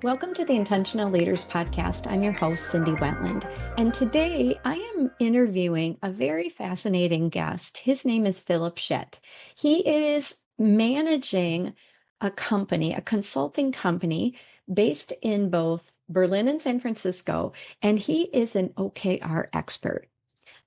Welcome to the Intentional Leaders Podcast. I'm your host, Cindy Wetland. And today I am interviewing a very fascinating guest. His name is Philipp Schett. He is managing a company, a consulting company based in both Berlin and San Francisco, and he is an OKR expert.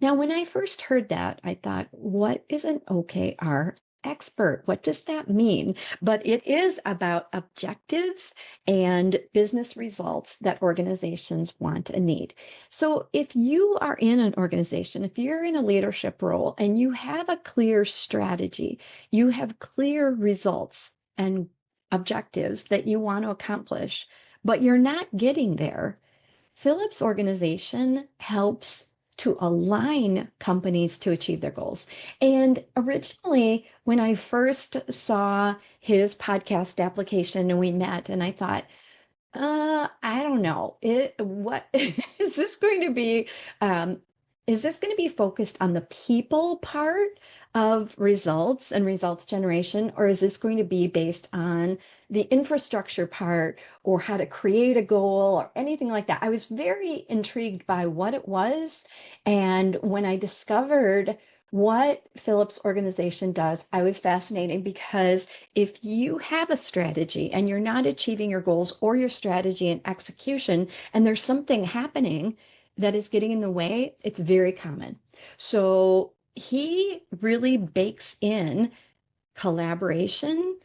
Now, when I first heard that, I thought, what is an OKR expert? What does that mean? But it is about objectives and business results that organizations want and need. So, if you are in an organization, if you're in a leadership role and you have a clear strategy, you have clear results and objectives that you want to accomplish, but you're not getting there, Philip's organization helps to align companies to achieve their goals. And originally, when I first saw his podcast application and we met, and I thought, I don't know. What is this going to be? Is this going to be focused on the people part of results and results generation, or is this going to be based on the infrastructure part or how to create a goal or anything like that? I was very intrigued by what it was. And when I discovered what Philip's organization does, I was fascinated because if you have a strategy and you're not achieving your goals or your strategy and execution, and there's something happening that is getting in the way, it's very common. So he really bakes in collaboration,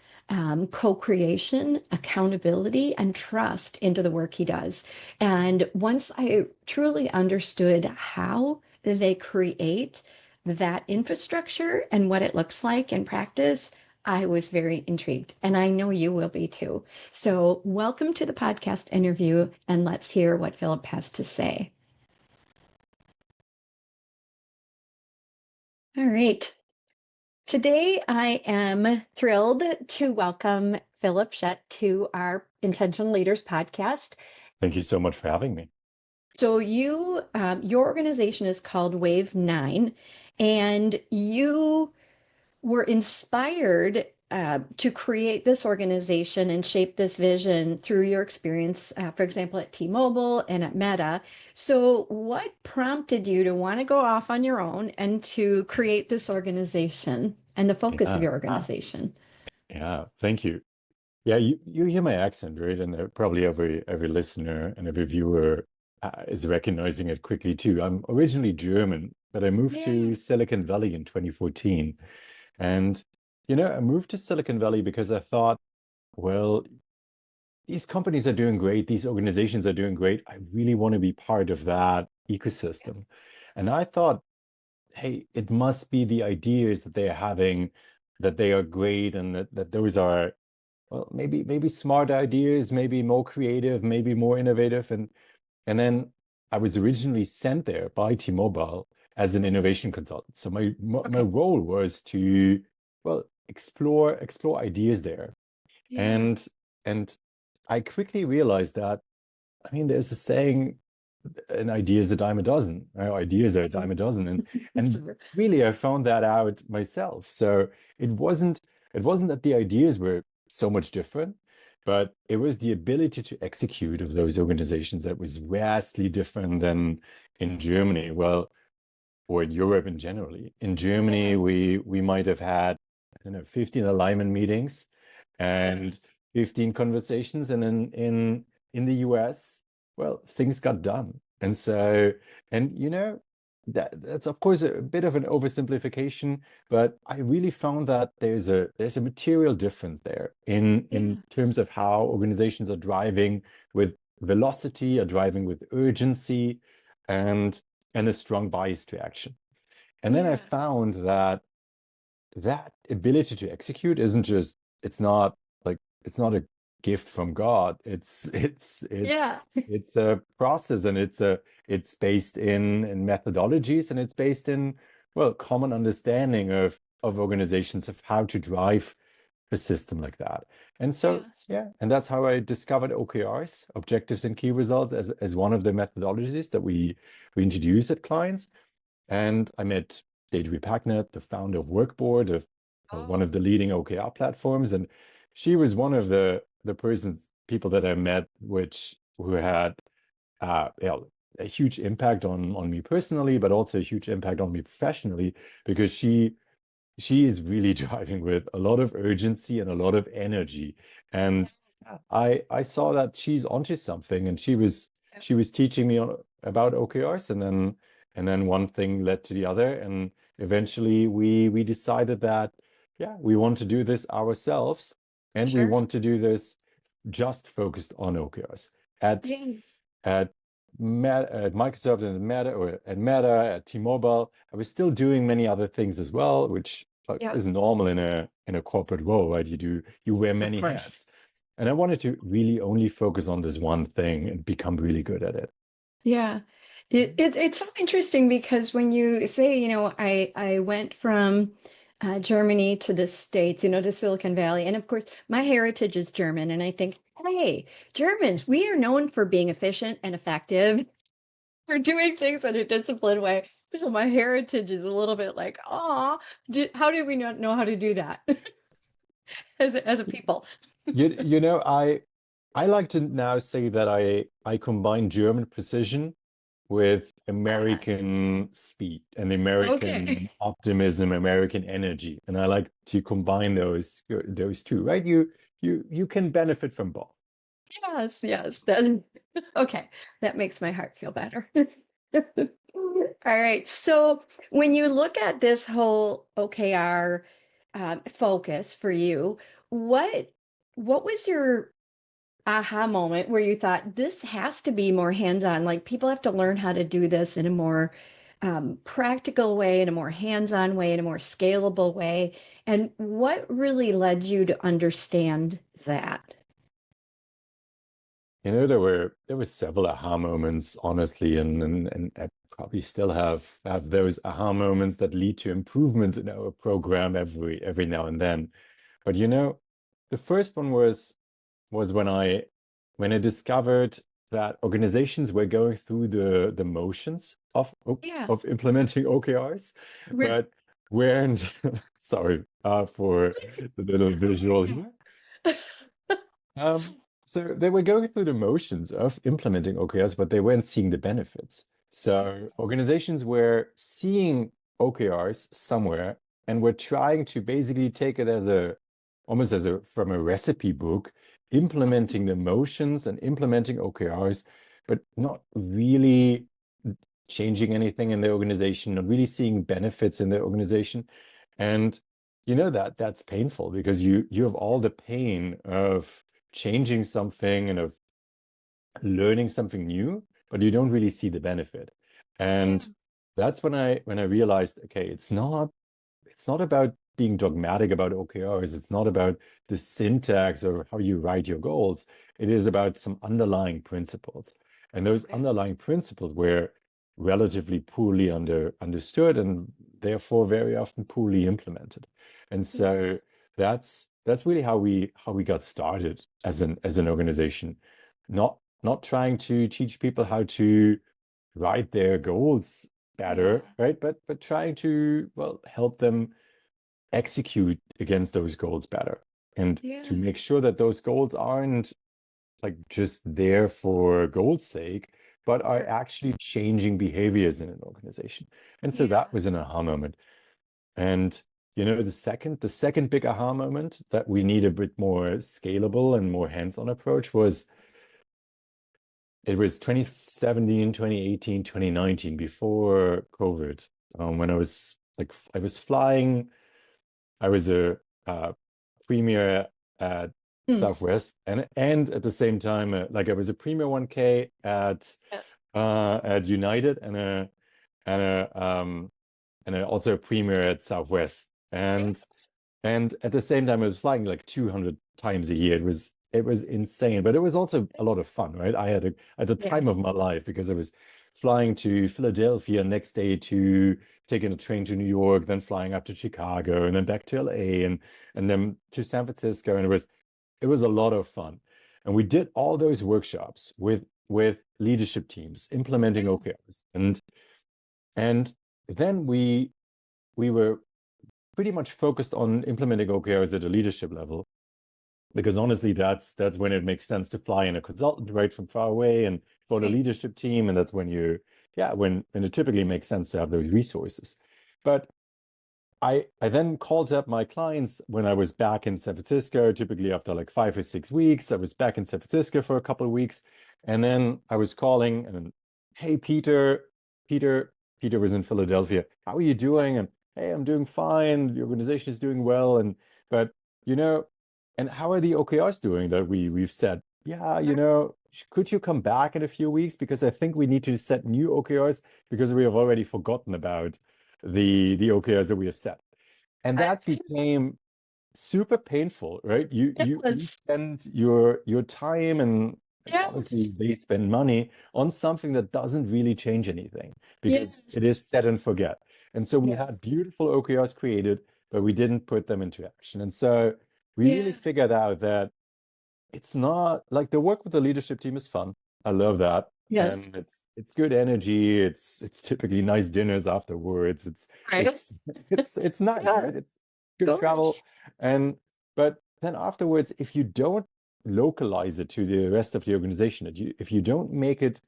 co-creation, accountability, and trust into the work he does. And once I truly understood how they create that infrastructure and what it looks like in practice, I was very intrigued, and I know you will be too. So, welcome to the podcast interview, and let's hear what Philip has to say. All right. Today, I am thrilled to welcome Philipp Schett to our Intentional Leaders podcast. Thank you so much for having me. So, your organization is called Wave 9, and you were inspired to create this organization and shape this vision through your experience, for example, at T-Mobile and at Meta. So, what prompted you to want to go off on your own and to create this organization and the focus of Yeah, your organization? yeah, thank you. Yeah, you hear my accent, right? And probably every listener and every viewer is recognizing it quickly too. I'm originally German, but I moved Yeah. to Silicon Valley in 2014. And, I moved to Silicon Valley because I thought, well, these companies are doing great, these organizations are doing great. I really want to be part of that ecosystem. And I thought, hey, it must be the ideas that they are having, that they are great, and that those are, well, maybe smart ideas, maybe more creative, maybe more innovative. And then I was originally sent there by T-Mobile as an innovation consultant. So my Okay. role was to, well, explore ideas there. Yeah. And I quickly realized that, I mean, there's a saying, an idea is a dime a dozen. Right? Ideas are a dime a dozen, and Sure. really, I found that out myself. So it wasn't that the ideas were so much different, but it was the ability to execute of those organizations that was vastly different than in Germany. Well, or in Europe in generally. In Germany, Yeah. we might have had, I don't know, 15 alignment meetings and Yes. 15 conversations, and in the US, well, things got done. And so, and that's of course a bit of an oversimplification, but I really found that there's a material difference there in Yeah. terms of how organizations are driving with velocity, are driving with urgency, and a strong bias to action. And then I Yeah. found that ability to execute isn't just, it's not like, it's not a gift from God. Yeah. It's a process, and it's based in methodologies, and it's based in, well, common understanding of organizations, of how to drive a system like that. And so, Yeah. yeah, and that's how I discovered OKRs, objectives and key results, as one of the methodologies that we introduce at clients. And I met Deidre Packnett, the founder of Workboard, of one Oh. of the leading OKR platforms, and she was one of the persons people that I met, who had a huge impact on me personally, but also a huge impact on me professionally, because she is really driving with a lot of urgency and a lot of energy. And I saw that she's onto something, and she was teaching me about OKRs, and then one thing led to the other, and eventually we decided that yeah, we want to do this ourselves, and we Sure. want to do this just focused on OKRs at Yeah. at at Microsoft and at Meta, at T-Mobile. I was still doing many other things as well, which Yeah. is normal in a corporate role, right? You wear Of many course. hats. And I wanted to really only focus on this one thing and become really good at it. Yeah. It's so interesting because when you say, I went from Germany to the States, to Silicon Valley, and of course, my heritage is German, and I think, hey, Germans, we are known for being efficient and effective, for doing things in a disciplined way. So my heritage is a little bit like, oh, how did we not know how to do that as a people? You know, I like to now say that I combine German precision with Ah, American speed and okay. American optimism, American energy, and I like to combine those two, right? You can benefit from both. Yes, yes. That, okay. That makes my heart feel better. All right. So when you look at this whole OKR focus for you, what what was your aha moment where you thought this has to be more hands-on? Like people have to learn how to do this in a more practical way, in a more hands-on way, in a more scalable way. And what really led you to understand that? You know, there were several aha moments, honestly, and I probably still have those aha moments that lead to improvements in our program every now and then. But the first one was when I discovered that organizations were going through the motions Yeah. of implementing OKRs, Re- but weren't sorry for the little visual here. Um, so they were going through the motions of implementing OKRs, but they weren't seeing the benefits. So organizations were seeing OKRs somewhere and were trying to basically take it as almost as from a recipe book, implementing the motions and implementing OKRs, but not really changing anything in the organization, not really seeing benefits in the organization. And that's painful because you have all the pain of changing something and of learning something new, but you don't really see the benefit. Yeah. And that's when I realized, okay, it's not about being dogmatic about OKRs. It's not about the syntax or how you write your goals. It is about some underlying principles. And those Okay. underlying principles were relatively poorly understood and therefore very often poorly implemented. And so Yes. that's really how we got started as an organization. Not trying to teach people how to write their goals Yeah. better, right? But trying to, well, help them execute against those goals better, and to Yeah. make sure that those goals aren't like just there for goals sake, but are Sure. actually changing behaviors in an organization. And so that was Yes. an aha moment. And the second big aha moment that we need a bit more scalable and more hands-on approach was it was 2017, 2018, 2019, before COVID, when I was flying. I was a premier at Hmm. Southwest, and at the same time, like I was a premier 1K Yes. at United, and also a premier at Southwest, Yes. and at the same time, I was flying like 200 times a year. It was insane, but it was also a lot of fun, right? I had the Yeah. time of my life because I was flying to Philadelphia, next day to taking a train to New York, then flying up to Chicago, and then back to LA, and then to San Francisco, and it was a lot of fun. And we did all those workshops with leadership teams implementing Yeah. OKRs, and then we were pretty much focused on implementing OKRs at a leadership level. because honestly, that's when it makes sense to fly in a consultant right from far away and for the Right. leadership team, and that's when when it typically makes sense to have those resources. But I then called up my clients when I was back in San Francisco, typically after like 5 or 6 weeks. I was back in San Francisco for a couple of weeks, and then I was calling and then, hey Peter, Peter was in Philadelphia. How are you doing? And hey, I'm doing fine. The organization is doing well, and but you know, and how are the OKRs doing that we've set? Yeah, could you come back in a few weeks because I think we need to set new OKRs because we have already forgotten about the OKRs that we have set. And that became super painful, right? You Yes. spend your time and honestly Yes. they spend money on something that doesn't really change anything because Yes. it is set and forget. And so we Yeah. had beautiful OKRs created, but we didn't put them into action. And so we really Yeah. figured out that it's not like the work with the leadership team is fun. I love that. Yes. And it's good energy. It's typically nice dinners afterwards. Right. It's it's nice, Yeah. right? It's good Of travel. course. And but then afterwards, if you don't localize it to the rest of the organization, if you don't make it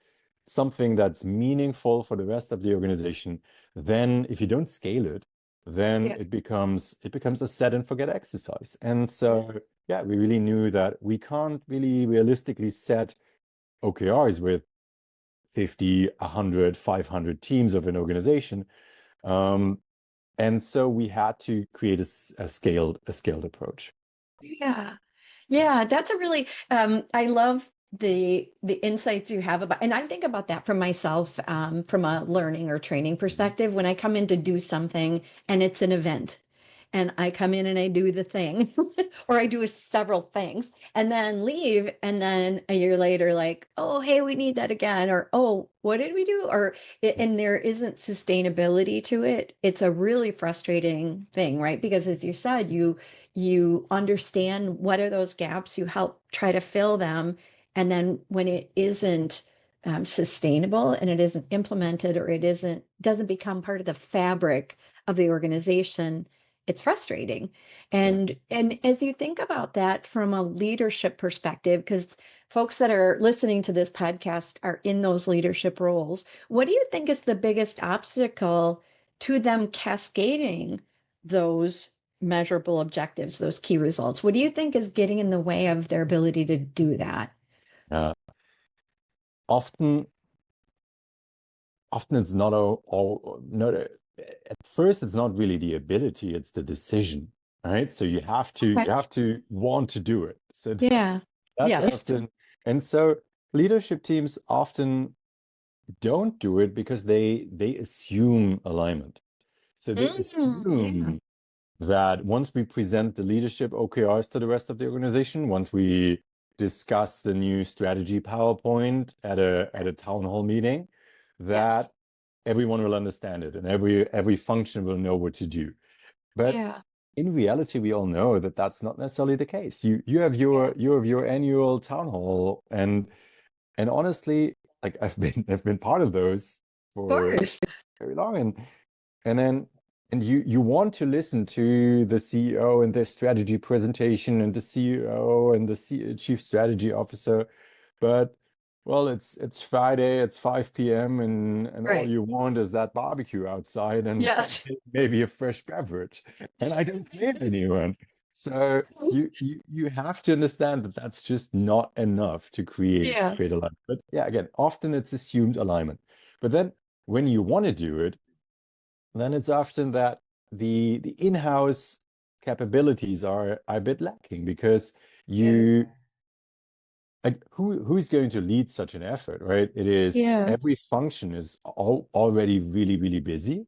something that's meaningful for the rest of the organization, then if you don't scale it, then Yeah. it becomes a set and forget exercise. And Yeah. so yeah, we really knew that we can't really realistically set OKRs with 50, 100, 500 teams of an organization. Um, and so we had to create a scaled approach. Yeah. Yeah, that's a really I love the insights you have about, and I think about that for myself from a learning or training Mhm. perspective when I come in to do something and it's an event and I come in and I do the thing or I do several things and then leave and then a year later like, oh, hey, we need that again, or oh, what did we do, or and there isn't sustainability to it. It's a really frustrating thing, right? Because as you said, you understand what are those gaps, you help try to fill them, and then when it isn't sustainable and it isn't implemented or it isn't doesn't become part of the fabric of the organization, it's frustrating. Yeah. And as you think about that from a leadership perspective, because folks that are listening to this podcast are in those leadership roles, what do you think is the biggest obstacle to them cascading those measurable objectives, those key results? What do you think is getting in the way of their ability to do that? Uh, often, often it's not all not at first it's not really the ability, it's the decision, right? So you have to Okay. you have to want to do it. So Yeah. that's Yes. often, and so leadership teams often don't do it because they assume alignment. So they Yeah. assume that once we present the leadership OKRs to the rest of the organization, once we discuss the new strategy PowerPoint at a Yes. town hall meeting, Yes. that everyone will understand it and every function will know what to do. But Yeah. in reality, we all know that that's not necessarily the case. You have Yeah. your annual town hall, and honestly, like I've been part of those Of for course. very long, and then and you want to listen to the CEO and their strategy presentation and the CEO and the chief strategy officer, but well, it's Friday, it's 5 p.m. and all Right. you want is that barbecue outside and Yes. maybe a fresh beverage. And I don't blame anyone. So you have to understand that that's just not enough to Yeah. create alignment. But yeah, again, often it's assumed alignment. But then when you want to do it, then it's often that the in-house capabilities are a bit lacking because Yeah. you like who's going to lead such an effort, right? It is Yeah. every function is already really, really busy,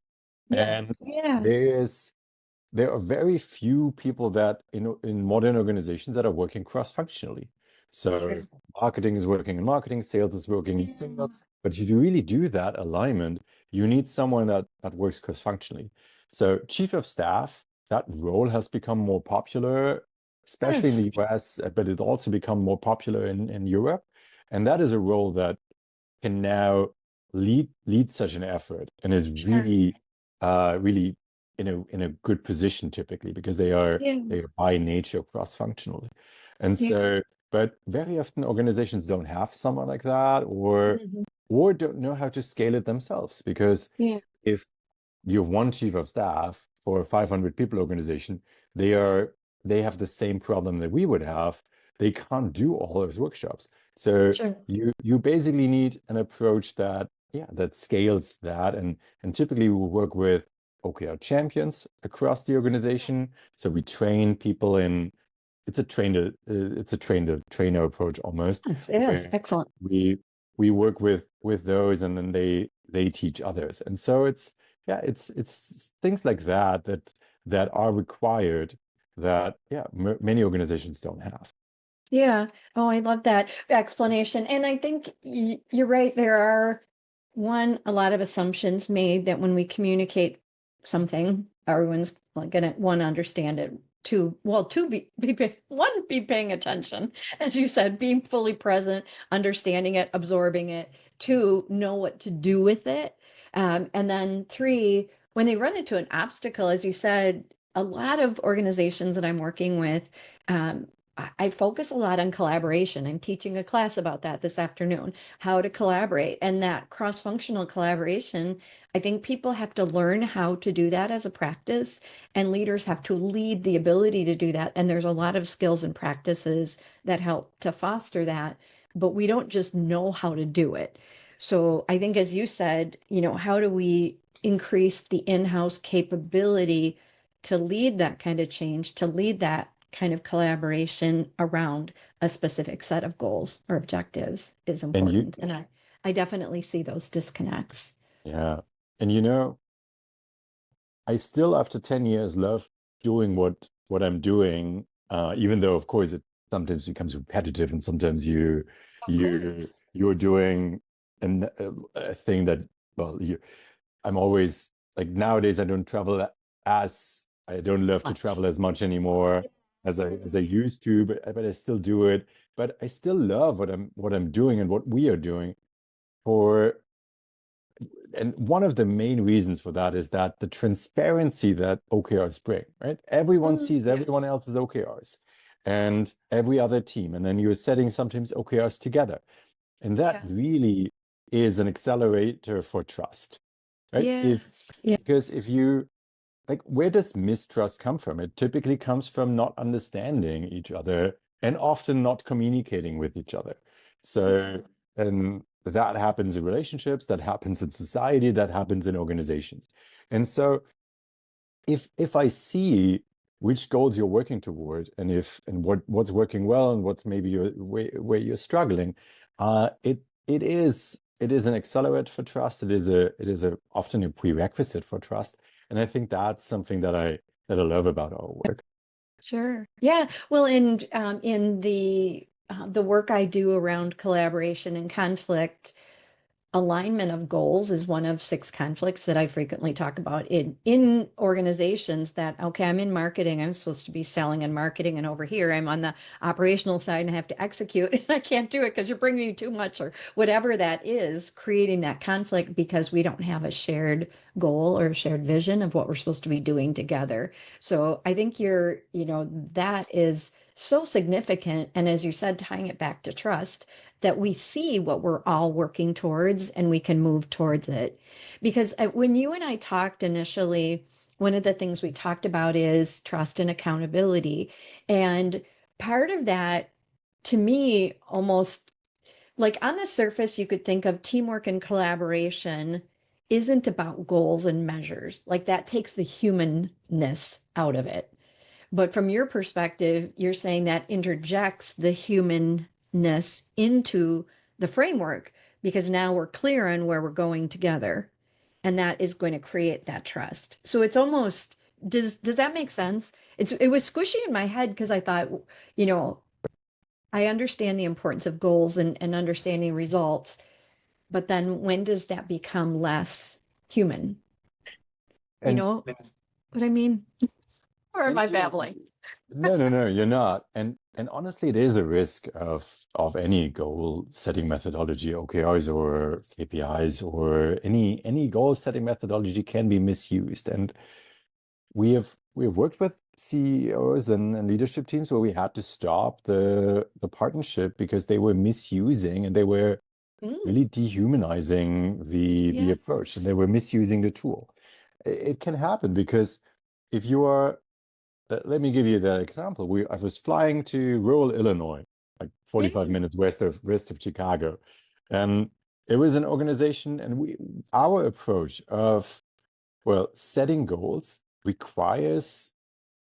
Yeah. and Yeah. there's there are very few people that in modern organizations that are working cross-functionally. So Sure. marketing is working in marketing, sales is working in Yeah. sales. But to really do that alignment, you need someone that works cross-functionally. So chief of staff, that role has become more popular, especially in Yes. the US, but it also become more popular in Europe. And that is a role that can now lead such an effort and is Sure. really in a good position typically because they are Yeah. by nature cross-functional. And Yeah. so, but very often organizations don't have someone like that, Mhm. or don't know how to scale it themselves. Because Yeah. if you have one chief of staff for a 500 people organization, they have the same problem that we would have. They can't do all those workshops. So Sure. you basically need an approach that, yeah, that scales that. And typically we work with OKR champions across the organization. So we train people in, it's a trainer approach almost, Yes, yes. where Excellent. we we work with those, and then they teach others. And so it's, yeah, it's things like that are required, that, yeah, m many organizations don't have. Yeah. Oh, I love that explanation. And I think you're right. There are a lot of assumptions made that when we communicate something, everyone's like gonna one understand it. Two, well, two one be paying attention, as you said, being fully present, understanding it, absorbing it. Two, know what to do with it. And then three, when they run into an obstacle, as you said, a lot of organizations that I'm working with, um, I focus a lot on collaboration. I'm teaching a class about that this afternoon, how to collaborate and that cross-functional collaboration. I think people have to learn how to do that as a practice, and leaders have to lead the ability to do that. And there's a lot of skills and practices that help to foster that, but we don't just know how to do it. So I think, as you said, how do we increase the in-house capability to lead that kind of change, to lead that kind of collaboration around a specific set of goals or objectives is And you, important. And I definitely see those disconnects. yeah, and you know, I still, after 10 years, love doing what I'm doing, even though, of course, it sometimes becomes repetitive, and sometimes Of course. you're doing a thing that, well, I'm always like, nowadays I don't travel as I don't love to Much. travel as much anymore as I used to, but I still do it. But I still love what I'm doing and what we are doing for. And one of the main reasons for that is that the transparency that OKRs bring, right? Everyone sees Yeah. everyone else's OKRs and every other team. And then you're setting sometimes OKRs together. And that Yeah. really is an accelerator for trust, right? If Yes. Yeah. Because if you, like, where does mistrust come from? It typically comes from not understanding each other and often not communicating with each other. Yeah. So, and that happens in relationships, that happens in society, that happens in organizations. And so if I see which goals you're working toward, and what's working well and what's maybe where you're struggling, it is an accelerant for trust. It is a often a prerequisite for trust. And I think that's something that I love about our work. Sure. Yeah. Well, and in the work I do around collaboration and conflict, alignment of goals is one of six conflicts that I frequently talk about in organizations. That, okay, I'm in marketing, I'm supposed to be selling and marketing, and over here I'm on the operational side and I have to execute, and I can't do it because you're bringing me too much, or whatever that is, creating that conflict because we don't have a shared goal or a shared vision of what we're supposed to be doing together. So I think that is so significant. And as you said, tying it back to trust, that we see what we're all working towards and we can move towards it. Because when you and I talked initially, one of the things we talked about is trust and accountability. And part of that, to me, almost like on the surface, you could think of teamwork and collaboration isn't about goals and measures. Like that takes the humanness out of it. But from your perspective, you're saying that interjects the humanness into the framework because now we're clear on where we're going together. And that is going to create that trust. So it's almost, does that make sense? It was squishy in my head because I thought, you know, I understand the importance of goals and understanding results, but then when does that become less human? You And know what I mean? Or am and I babbling? no, no, no, you're not. And honestly, it is a risk of any goal setting methodology, OKRs or KPIs, or any goal setting methodology can be misused. And we have worked with CEOs and leadership teams where we had to stop the partnership because they were misusing and they were Mm, really dehumanizing the approach, and yes. they were misusing the tool. It can happen because if you are, let me give you the example. I was flying to rural Illinois, like 45 Yes. minutes west of Chicago. And it was an organization, and our approach of, well, setting goals requires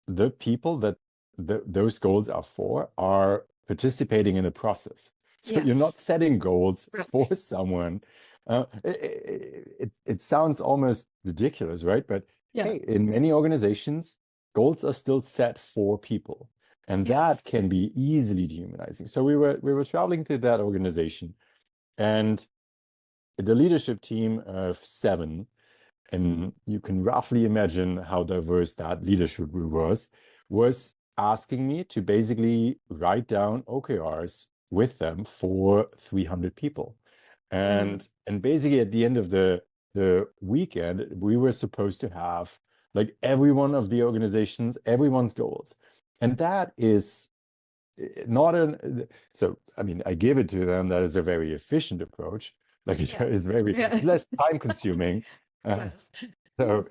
the people that those goals are for are participating in the process. So you're Yes. not setting goals for Right. someone. It sounds almost ridiculous, right? But Yeah. hey, in many organizations, goals are still set for people, and Yes. that can be easily dehumanizing. So we were traveling to that organization, and the leadership team of 7, and you can roughly imagine how diverse that leadership group was asking me to basically write down OKRs with them for 300 people. Wow. And basically at the end of the weekend, we were supposed to have like every one of the organizations, everyone's goals. And that is not an so I mean I give it to them that is a very efficient approach. Like it Yes. is very, Yeah. it's less time consuming. Uh, Yes. so,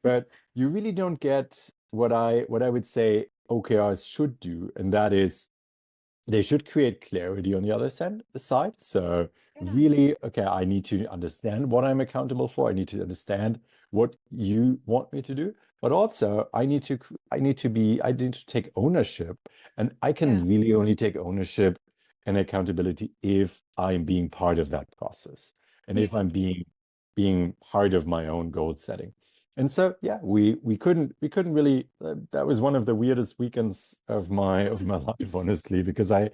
but you really don't get what I would say OKRs should do, and that is they should create clarity on the other side. So Yeah. really, okay, I need to understand what I'm accountable for. I need to understand what you want me to do, but also I need to take ownership, and I Yeah. can really only take ownership and accountability if I'm being part of that process and if Yeah. I'm being part of my own goal setting. And so, yeah, we couldn't really. That was one of the weirdest weekends of my life, honestly, because I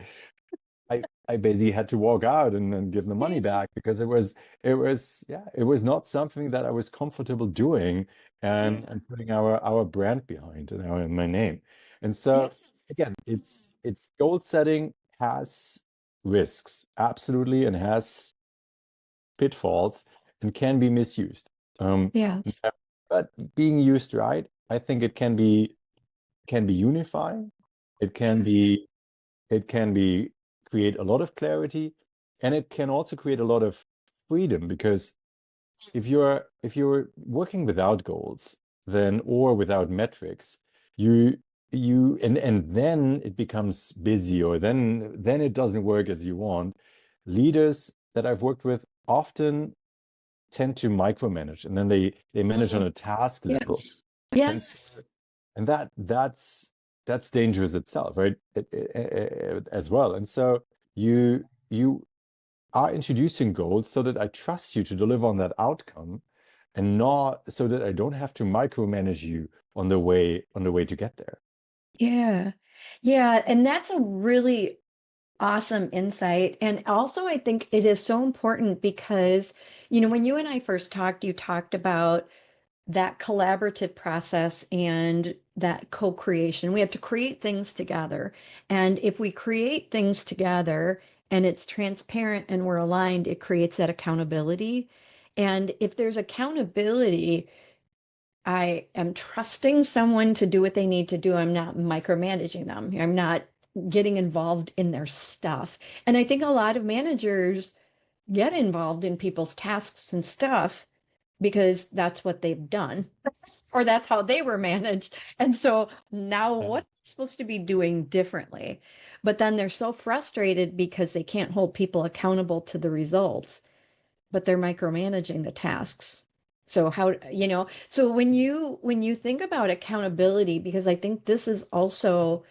basically had to walk out and give the money Yeah. back because it was not something that I was comfortable doing and Yeah. and putting our brand behind and my name. And so Yes. again, it's goal setting has risks, absolutely, and has pitfalls and can be misused. Um, Yes. but being used right, I think it can be unifying. It can Yes. be it can be create a lot of clarity, and it can also create a lot of freedom because if you're working without goals, then or without metrics, you and then it becomes busy, or then it doesn't work as you want. Leaders that I've worked with often tend to micromanage, and then they manage on Mm. a task level. Yes. And so, Yes. and that's dangerous itself, right? As well. And so you are introducing goals so that I trust you to deliver on that outcome, and not so that I don't have to micromanage you on the way to get there. Yeah. Yeah. And that's a really awesome insight. And also, I think it is so important because, when you and I first talked, you talked about that collaborative process and that co-creation. We have to create things together. And if we create things together and it's transparent and we're aligned, it creates that accountability. And if there's accountability, I am trusting someone to do what they need to do. I'm not micromanaging them. I'm not getting involved in their stuff. And I think a lot of managers get involved in people's tasks and stuff because that's what they've done or that's how they were managed. And so now Yeah. what are they supposed to be doing differently? But then they're so frustrated because they can't hold people accountable to the results, but they're micromanaging the tasks. So so when you think about accountability, because I think this is also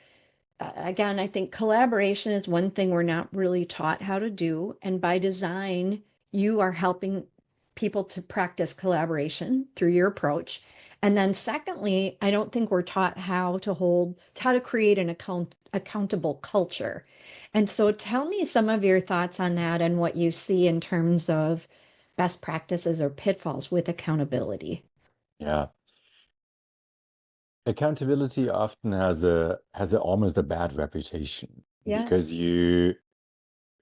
again, I think collaboration is one thing we're not really taught how to do. And by design, you are helping people to practice collaboration through your approach. And then secondly, I don't think we're taught how to create an accountable culture. And so tell me some of your thoughts on that and what you see in terms of best practices or pitfalls with accountability. Yeah. Accountability often has almost a bad reputation because Yes.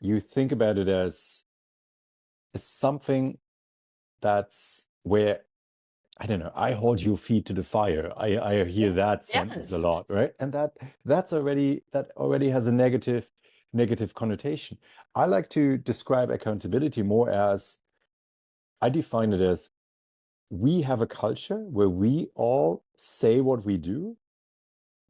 you think about it as something that's where I don't know, I hold your feet to the fire. I hear Yeah. that sentence a Yes. lot, right? And that already has a negative connotation. I like to describe accountability more as, I define it as, we have a culture where we all say what we do,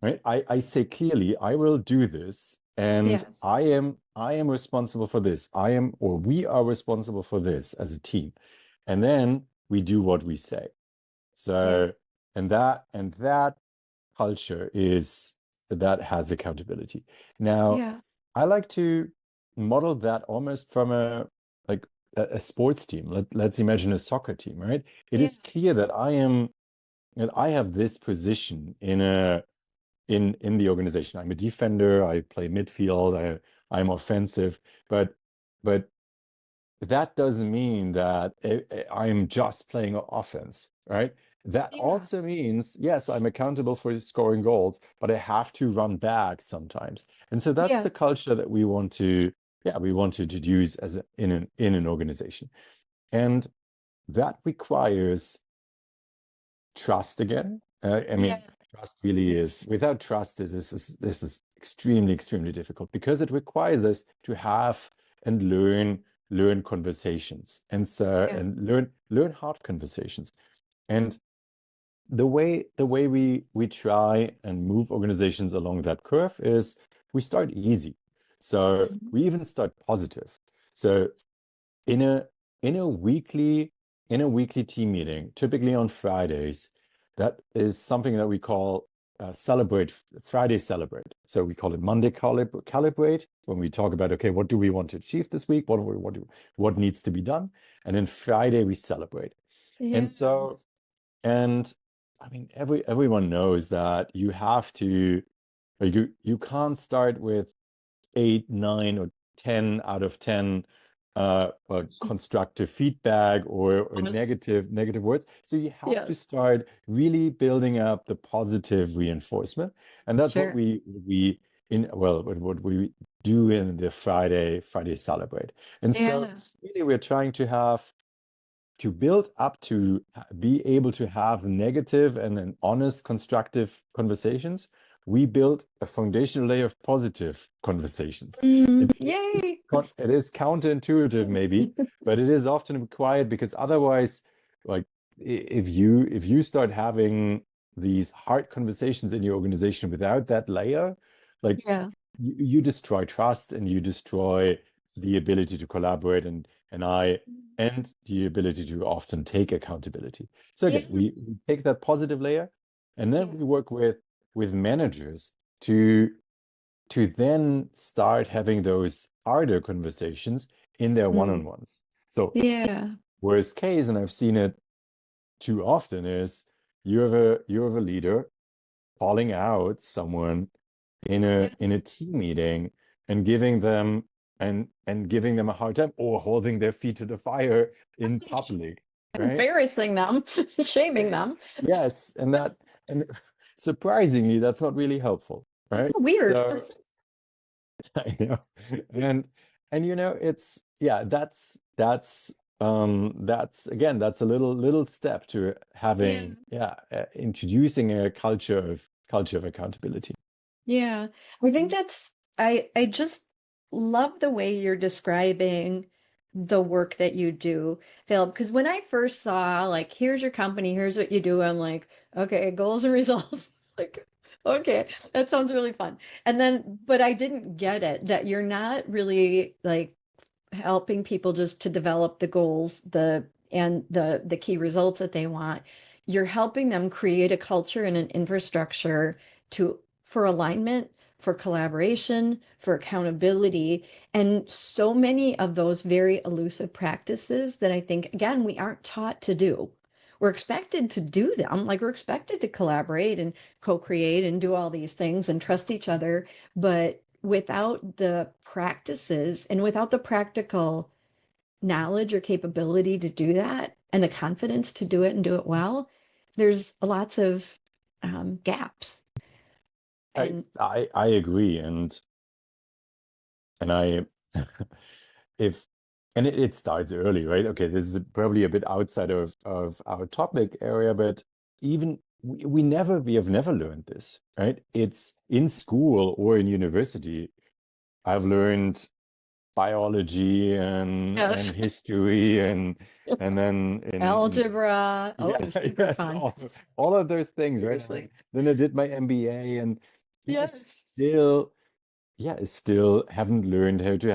right? I say clearly, I will do this, and Yes. I am responsible for this. I am, or we are responsible for this as a team. And then we do what we say. Yes. So, and that culture is that has accountability. Now, Yeah. I like to model that almost from like a sports team. Let's imagine a soccer team, right? It Yeah. is clear that I have this position in the organization. I'm a defender, I play midfield, I'm offensive, but that doesn't mean that I'm just playing offense, right? That Yeah. also means, yes, I'm accountable for scoring goals, but I have to run back sometimes. And so that's Yeah. the culture that we want to introduce in an organization. And that requires trust again. I Yeah. mean, trust really is, without trust, this is extremely difficult because it requires us to have and learn conversations, and so Yeah. and learn hard conversations. And the way we try and move organizations along that curve is, we start easy. So Mhm. we even start positive. So in a in a weekly in a weekly team meeting, typically on Fridays, that is something that we call celebrate Friday celebrate. So we call it Monday calibrate, when we talk about, okay, what do we want to achieve this week? What needs to be done? And then Friday we celebrate. And so, Yes. and I mean, everyone knows that you have to, like, you can't start with 8, 9, or 10 out of 10 constructive feedback, or Honest. negative words. So you have to Yes. start really building up the positive reinforcement. And that's what Sure. what we do in the Friday celebrate. And so Yeah. really we're trying to build up to be able to have negative and then honest, constructive conversations. We build a foundational layer of positive conversations. Mm, It is, yay. it is counterintuitive, maybe, but it is often required, because otherwise, like, if you start having these hard conversations in your organization without that layer, like, Yeah. you destroy trust, and you destroy the ability to collaborate, and the ability to often take accountability. So again, we Yes. take that positive layer, and then Yeah. we work with managers to then start having those harder conversations in their Mm. one-on-ones. So Yeah. worst case, and I've seen it too often, is you have a leader calling out someone Yeah. in a team meeting, and giving them a hard time, or holding their feet to the fire in public, right? Embarrassing them, shaming them. Yes, and surprisingly, that's not really helpful, Yeah, right? weird. So I know, and it's, yeah, that's again, that's a little step to Yeah. having, introducing a culture of accountability. Yeah. I think that's I just love the way you're describing the work that you do, Phil, because when I first saw like here's your company, here's what you do, I'm like, okay, goals and results. Like, okay, that sounds really fun. And then but I didn't get it that you're not really like helping people just to develop the goals, the key results that they want. You're helping them create a culture and an infrastructure to for alignment, for collaboration, for accountability, and so many of those very elusive practices that I think again we aren't taught to do. We're expected to do them, like we're expected to collaborate and co-create and do all these things and trust each other, but without the practices and without the practical knowledge or capability to do that and the confidence to do it and do it well, there's lots of gaps. I And I I agree, and I if and it starts early, right? Okay, this is probably a bit outside of our topic area, but even we have never learned this, right? It's in school or in university. I've learned biology and Yes. history and then in Algebra. yeah, Oh, super yes, fun. all of those things, right? And Seriously. then I did my MBA, and yeah, Yes. still, yeah, still haven't learned how to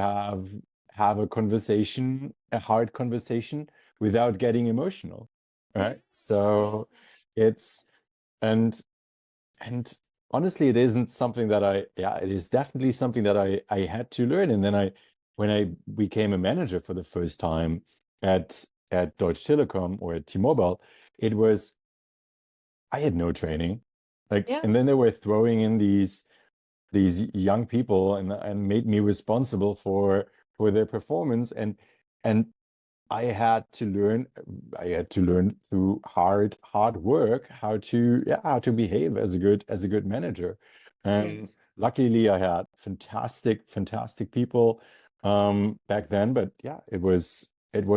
have a conversation, a hard conversation without getting emotional, Yes, right? So it's and and honestly, it isn't something that yeah, it is definitely something that I had to learn. And then when I became a manager for the first time at Deutsche Telekom or at T-Mobile, it was I had no training. Like, yeah. and then they were throwing in these young people and made me responsible for their performance and I had to learn through hard work how to yeah how to behave as a good manager. And Yes. luckily I had fantastic people back then, but yeah, it was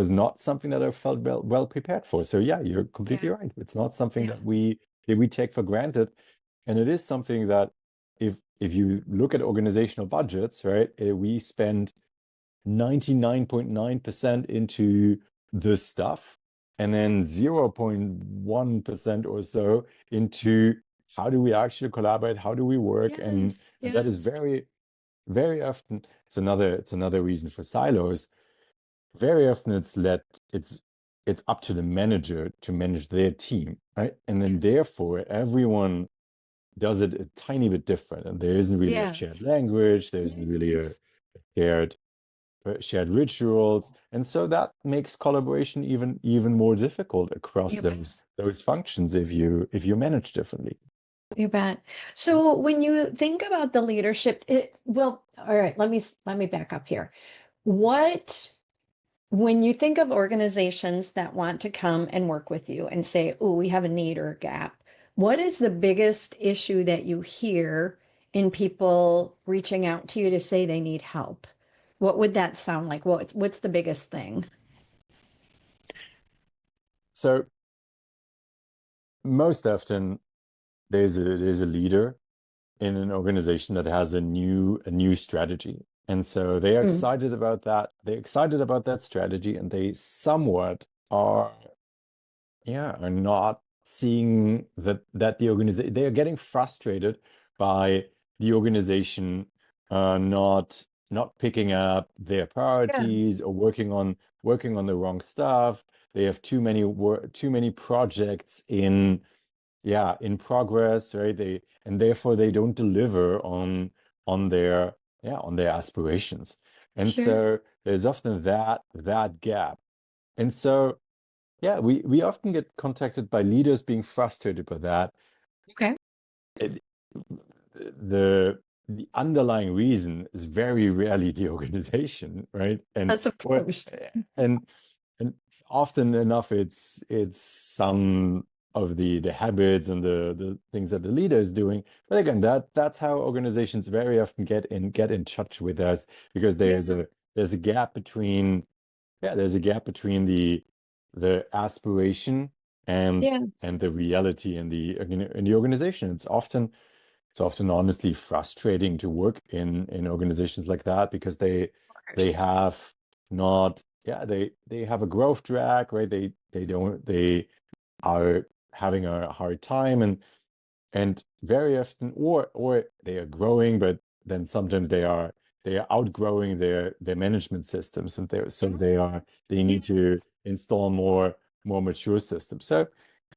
not something that I felt well prepared for. So yeah, you're completely Yeah. right. It's not something Yes. that we take for granted. And it is something that if you look at organizational budgets, right, we spend 99.9% into the stuff and then 0.1% or so into how do we actually collaborate, how do we work, Yes. and that is Yes. very often it's another reason for silos. Very often it's up to the manager to manage their team, right? And then Yes. therefore everyone does it a tiny bit different, and there isn't really a Yes. shared language, there isn't Yes. really a shared shared rituals, and so that makes collaboration even more difficult across You bet. those functions if you manage differently. You bet. So when you think about the leadership, well, all right, let me back up here. What When you think of organizations that want to come and work with you and say, oh, we have a need or a gap, what is the biggest issue that you hear in people reaching out to you to say they need help? What would that sound like? What's the biggest thing? So most often there's a leader in an organization that has a new strategy, and so they are Mm, excited about that. They're excited about that strategy, and they somewhat are yeah, are not seeing that the organization they are getting frustrated by the organization not picking up their yeah, priorities or working on the wrong stuff. They have too many projects in yeah in progress, right? They and therefore they don't deliver on their yeah on their aspirations. And sure. so there's often that gap. And so yeah, we often get contacted by leaders being frustrated by that. Okay. It, the underlying reason is very rarely the organization, right? That's of Or course. and and often enough it's some of the habits and the things that the leader is doing. But again, that's how organizations very often get in touch with us because Yeah. there's a gap between yeah, there's a gap between the aspiration Yes. and the reality in the organization. It's often honestly frustrating to work in organizations like that because Of they course. have not yeah they have a growth drag, right? They don't they are having a hard time and very often or they are growing but then sometimes they are outgrowing their management systems and they Yeah. need to install more mature systems. So it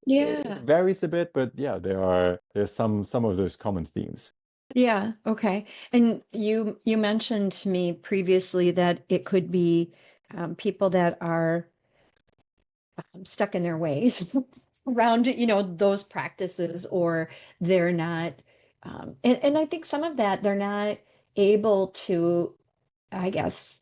Yeah. varies a bit, but yeah, there's some of those common themes. Yeah, okay. And you mentioned to me previously that it could be people that are stuck in their ways around, those practices, or they're not, and I think some of that they're not able to, I guess,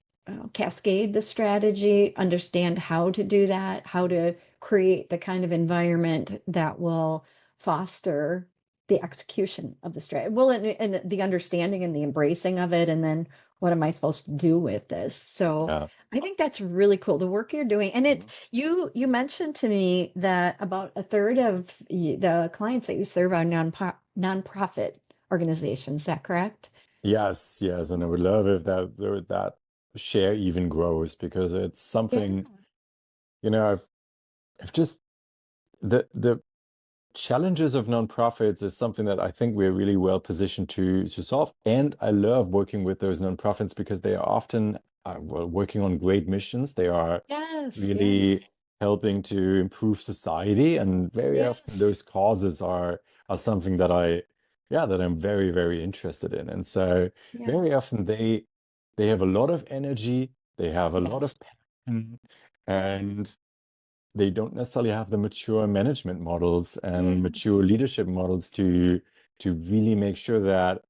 cascade the strategy, understand how to do that, how to create the kind of environment that will foster the execution of the strategy. Well, and the understanding and the embracing of it, and then what am I supposed to do with this? So Yeah. I think that's really cool, the work you're doing. And it's you mentioned to me that about a third of the clients that you serve are nonprofit organizations. Is that correct? Yes, yes, and I would love if that share even grows because it's Yeah. something, I've just the challenges of nonprofits is something that I think we're really well positioned to solve. And I love working with those nonprofits because they are often working on great missions. They are Yes, yes, really helping to improve society, and very often yes. those causes are something that I'm very, very interested in. And so Yeah. very often they have a lot of energy, they have a lot Yes. of passion, and they don't necessarily have the mature management models and mature Yes. leadership models to really make sure that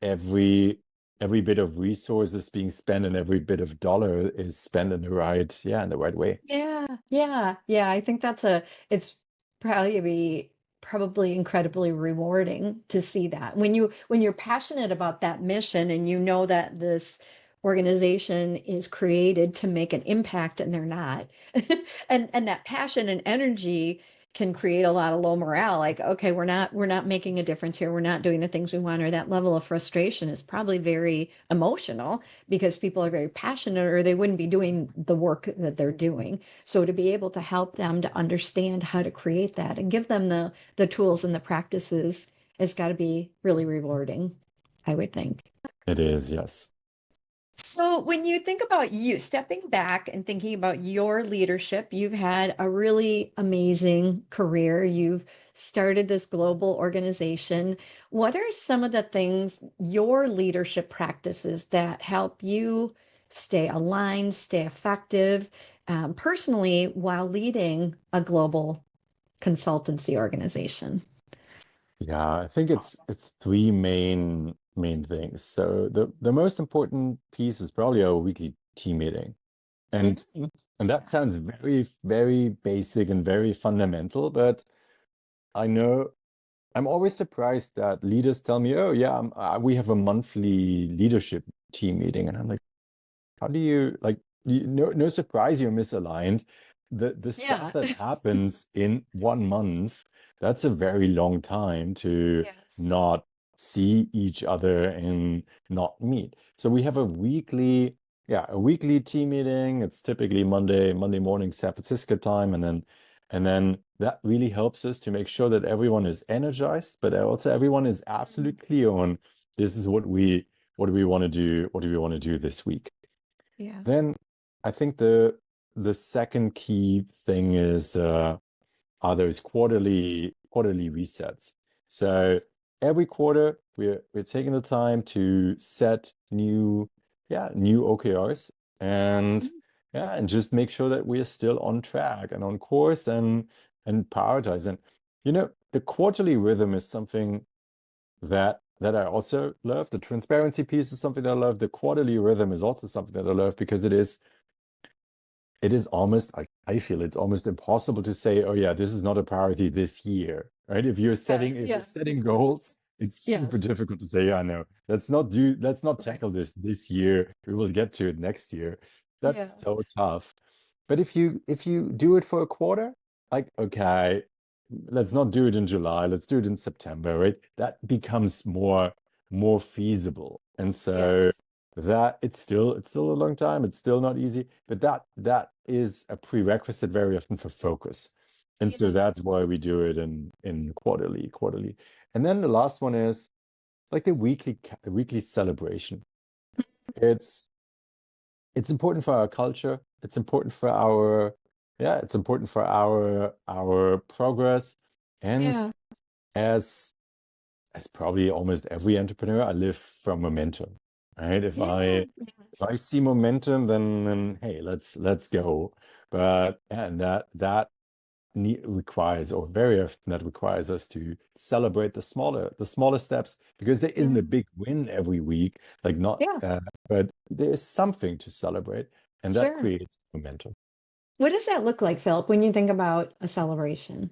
every every bit of resources being spent and every bit of dollar is spent in the right way. Yeah, yeah, yeah. I think it's probably incredibly rewarding to see that. When you're passionate about that mission and you know that this organization is created to make an impact and they're not. And that passion and energy can create a lot of low morale. Like, okay, we're not making a difference here. We're not doing the things we want, or that level of frustration is probably very emotional because people are very passionate or they wouldn't be doing the work that they're doing. So to be able to help them to understand how to create that and give them the tools and the practices has got to be really rewarding, I would think. It is, yes. So, when you think about you stepping back and thinking about your leadership, you've had a really amazing career. You've started this global organization. What are some of the things, your leadership practices that help you stay aligned, stay effective, personally, while leading a global consultancy organization? Yeah, I think it's three main things. So the most important piece is probably our weekly team meeting. And Mm. and that sounds very, very basic and very fundamental, but I know I'm always surprised that leaders tell me, "Oh yeah, we have a monthly leadership team meeting," and I'm like, how do you like no surprise you're misaligned. The stuff Yeah. that happens in 1 month, that's a very long time to Yes. not see each other and not meet. So we have a weekly team meeting. It's typically Monday morning San Francisco time, and then that really helps us to make sure that everyone is energized, but also everyone is Mm. absolutely clear on this is what do we want to do, what do we want to do this week. Yeah. Then I think the second key thing is are those quarterly resets. So Yes. every quarter we're taking the time to set new OKRs, and Mm. and just make sure that we're still on track and on course and prioritize. And the quarterly rhythm is something that I also love. The transparency piece is something that I love. The quarterly rhythm is also something that I love because it is almost, I feel it's almost impossible to say, oh yeah, this is not a priority this year, right? If you're setting Yes. if you're Yeah. setting goals, it's super Yes. difficult to say, yeah, no, let's not tackle this year. We will get to it next year. That's Yeah. so tough. But if you do it for a quarter, like, okay, let's not do it in July, let's do it in September, right? That becomes more feasible. And so Yes. that it's still a long time, it's still not easy, but that is a prerequisite very often for focus. And so Yes. that's why we do it in quarterly. And then the last one is like the weekly celebration. It's it's important for our culture. It's important for our progress. And Yeah. as as probably almost every entrepreneur, I live from momentum, right? If I Yeah. if Yes. I see momentum, then hey, let's go. But and that requires, or very often that requires us to celebrate the smaller steps, because there isn't a Yeah. big win every week, like not, Yeah. but there is something to celebrate, and that Sure. creates momentum. What does that look like, Philip, when you think about a celebration?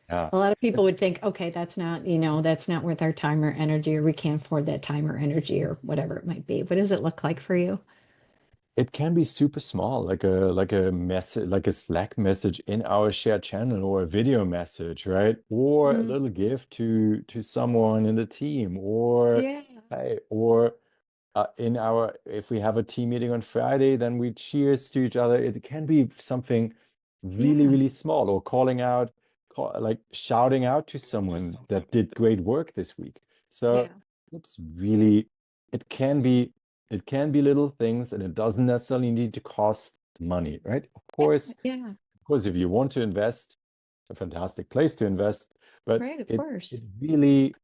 Yeah. A lot of people It's- would think, okay, that's not, that's not worth our time or energy, or we can't afford that time or energy, or whatever it might be. What does it look like for you? It can be super small, like a message, like a Slack message in our shared channel, or a video message, right? Or a Mm, little gift to someone in the team, or yeah. hey, or in our if we have a team meeting on Friday, then we cheers to each other. It can be something really, Yeah. really small, or like shouting out to someone that did great work this week. So Yeah. it's really, it can be it can be little things, and it doesn't necessarily need to cost money, right? Yeah. Yeah. Of course, if you want to invest, a fantastic place to invest, but Right. Of it course. really,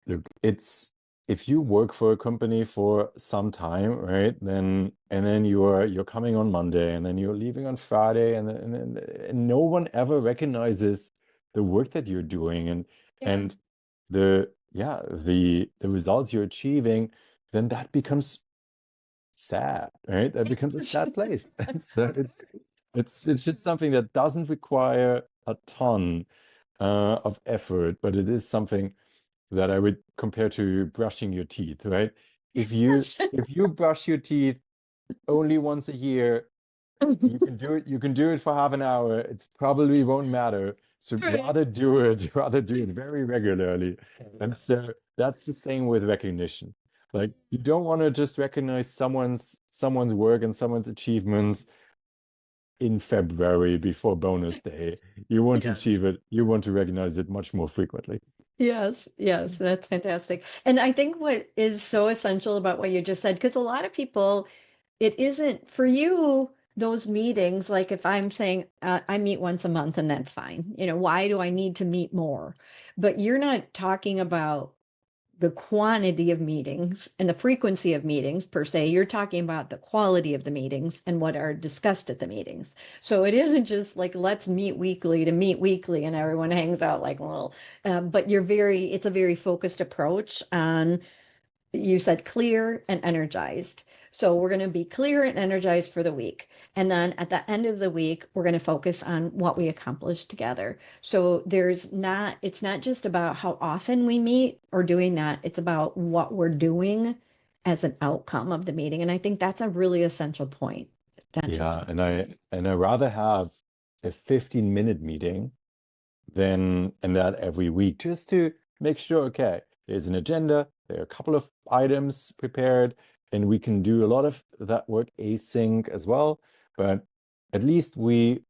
look, it's if you work for a company for some time, right? Then and then you're coming on Monday, and then you're leaving on Friday, and no one ever recognizes the work that you're doing, Yeah. and the results you're achieving, then that becomes sad, right? That becomes a sad place. And so it's just something that doesn't require a ton of effort, but it is something that I would compare to brushing your teeth, right? Yes. If you brush your teeth only once a year, you can do it for half an hour. It probably won't matter. So Right. rather do it very regularly. And so that's the same with recognition. Like, you don't want to just recognize someone's work and someone's achievements in February before bonus day. You want to Yes. achieve it, you want to recognize it much more frequently. Yes, yes, that's fantastic. And I think what is so essential about what you just said, because a lot of people, it isn't for you, those meetings, like if I'm saying I meet once a month and that's fine, why do I need to meet more? But you're not talking about the quantity of meetings and the frequency of meetings per se. You're talking about the quality of the meetings and what are discussed at the meetings. So it isn't just like, let's meet weekly to meet weekly and everyone hangs out like, well, but it's a very focused approach on, you said clear and energized. So we're going to be clear and energized for the week. And then at the end of the week, we're going to focus on what we accomplished together. So it's not just about how often we meet or doing that. It's about what we're doing as an outcome of the meeting. And I think that's a really essential point. Not just Yeah, how. and I rather have a 15-minute meeting and that every week, just to make sure, okay, there's an agenda, there are a couple of items prepared, and we can do a lot of that work async as well. But at least we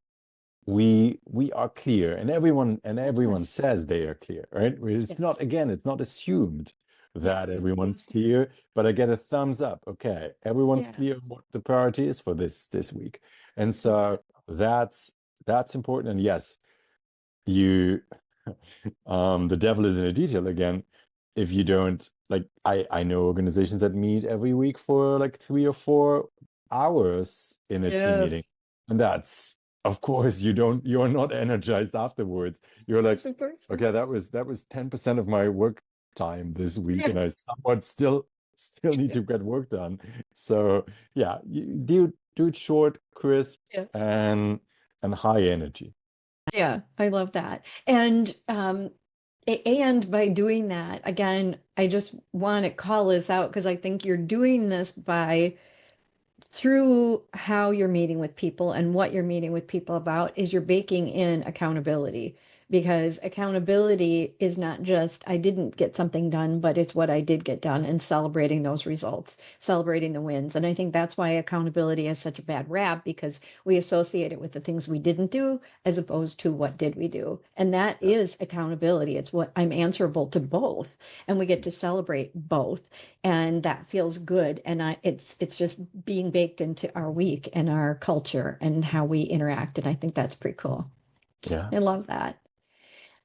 are clear, and everyone Yes. says they are clear, right? It's Yes. not, again, it's not assumed that Yes. everyone's clear, but I get a thumbs up. Okay, everyone's Yeah. clear on what the priority is for this week. And so Exactly. that's important. And yes, you the devil is in the detail again. If you don't, like, I know organizations that meet every week for like 3 or 4 hours in a team Yes. meeting, and that's, of course, you're not energized afterwards. You're like, Yes, of course. okay, that was 10% of my work time this week, Yeah. and I somewhat still need to get work done. So yeah, you do it short, crisp, Yes. and high energy. Yeah, I love that. And by doing that, again, I just want to call this out because I think you're doing this by through how you're meeting with people and what you're meeting with people about is you're baking in accountability, because accountability is not just I didn't get something done, but it's what I did get done, and celebrating those results, celebrating the wins. And I think that's why accountability has such a bad rap, because we associate it with the things we didn't do as opposed to what did we do. And that Yeah. is accountability. It's what I'm answerable to both, and we get to celebrate both, and that feels good. And it's just being baked into our week and our culture and how we interact. And I think that's pretty cool. Yeah. I love that.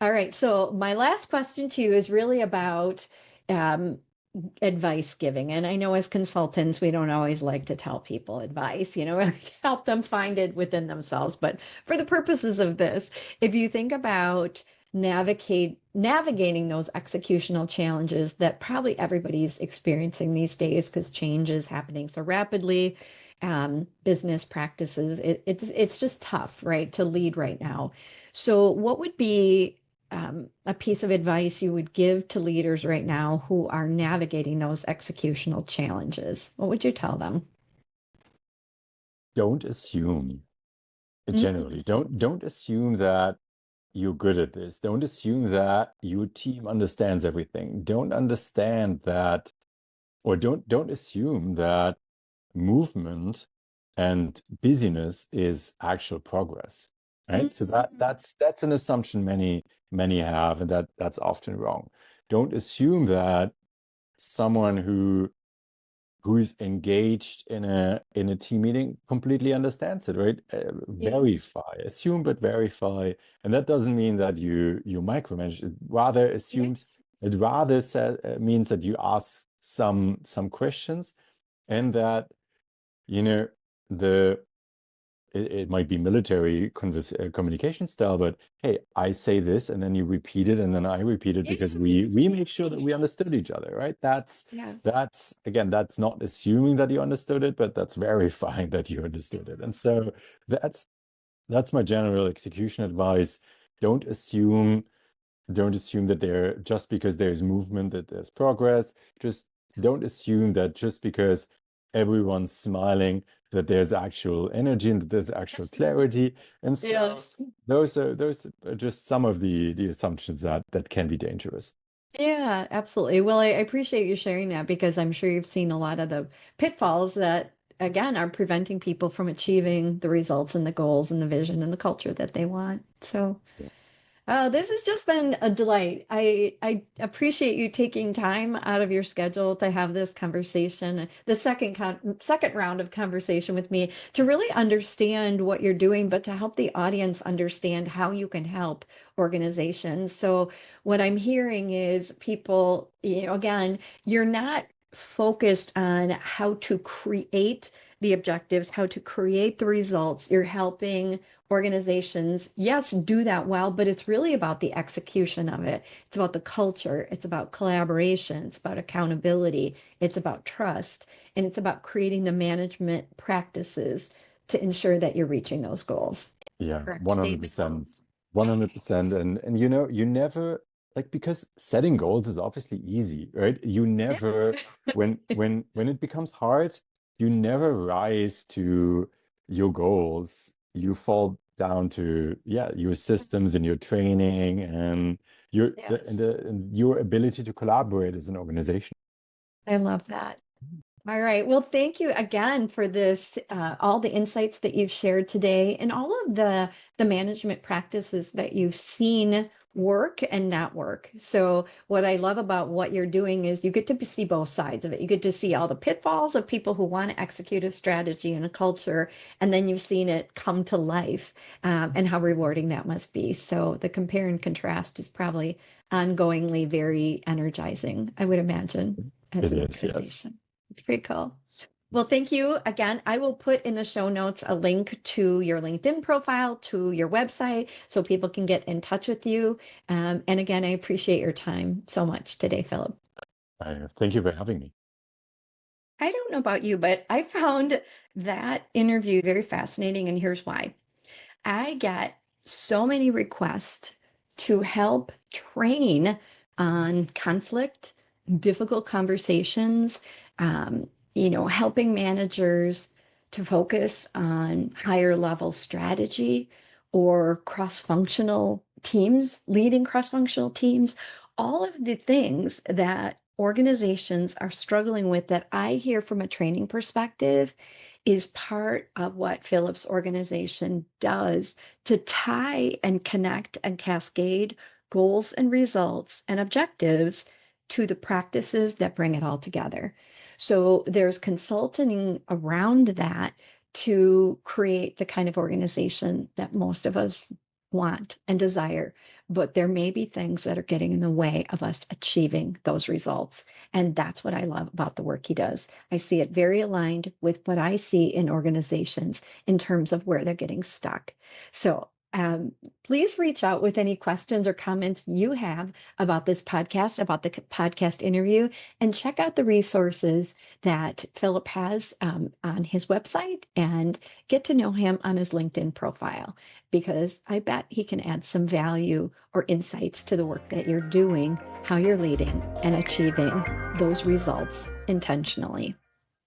All right, so my last question to you is really about um, advice giving. And I know as consultants, we don't always like to tell people advice, to help them find it within themselves. But for the purposes of this, if you think about navigating those executional challenges that probably everybody's experiencing these days, because change is happening so rapidly, business practices. It's just tough, right, to lead right now. So, what would be a piece of advice you would give to leaders right now who are navigating those executional challenges? What would you tell them? Don't assume. Mm, Generally, don't assume that you're good at this. Don't assume that your team understands everything. Don't understand that, or don't assume that movement and busyness is actual progress, right? So mm, that's an assumption many have, and that's often wrong. Don't assume that someone who is engaged in a team meeting completely understands it, right? yeah. Verify, assume but verify, and that doesn't mean that you micromanage. It rather assumes Yes. it rather means that you ask some questions, and that you know the it might be military communication style, but hey, I say this and then you repeat it and then I repeat it because Yes. we make sure that we understood each other, right? Yeah. That's again, that's not assuming that you understood it, but that's verifying that you understood it. And so that's that's my general execution advice. Don't assume don't assume that there just because there's movement that there's progress. Just don't assume that just because everyone's smiling that there's actual energy and that there's actual clarity. And so Yes. those are just some of the assumptions that can be dangerous. Yeah, absolutely. Well, I appreciate you sharing that because I'm sure you've seen a lot of the pitfalls that, again, are preventing people from achieving the results and the goals and the vision and the culture that they want. So, Yes. this has just been a delight. I appreciate you taking time out of your schedule to have this conversation, the second round of conversation with me to really understand what you're doing, but to help the audience understand how you can help organizations. So what I'm hearing is people, again, you're not focused on how to create the objectives, how to create the results. You're helping organizations, yes, do that well, but it's really about the execution of it. It's about the culture, it's about collaboration, it's about accountability, it's about trust, and it's about creating the management practices to ensure that you're reaching those goals. Yeah, Correct statement. 100%. 100%. And you never like because setting goals is obviously easy, right? You Yeah. never when it becomes hard, you never rise to your goals. You fall down to your systems and your training and Yes. and your ability to collaborate as an organization. I love that. All right. Well, thank you again for this, all the insights that you've shared today and all of the management practices that you've seen work and not work. So what I love about what you're doing is you get to see both sides of it. You get to see all the pitfalls of people who want to execute a strategy and a culture, and then you've seen it come to life, and how rewarding that must be. So the compare and contrast is probably ongoingly very energizing, I would imagine, as It an is, yes. organization. It's pretty cool. Well, thank you again. I will put in the show notes a link to your LinkedIn profile, to your website, so people can get in touch with you. And again, I appreciate your time so much today, Philip. Thank you for having me. I don't know about you, but I found that interview very fascinating, and here's why. I get so many requests to help train on conflict, difficult conversations, helping managers to focus on higher level strategy or cross functional teams, leading cross functional teams, all of the things that organizations are struggling with that I hear from a training perspective is part of what Philip's organization does to tie and connect and cascade goals and results and objectives to the practices that bring it all together. So there's consulting around that to create the kind of organization that most of us want and desire. But there may be things that are getting in the way of us achieving those results. And that's what I love about the work he does. I see it very aligned with what I see in organizations in terms of where they're getting stuck. So Um, Please reach out with any questions or comments you have about this podcast, about the podcast interview, and check out the resources that Philip has on his website and get to know him on his LinkedIn profile because I bet he can add some value or insights to the work that you're doing, how you're leading, and achieving those results intentionally.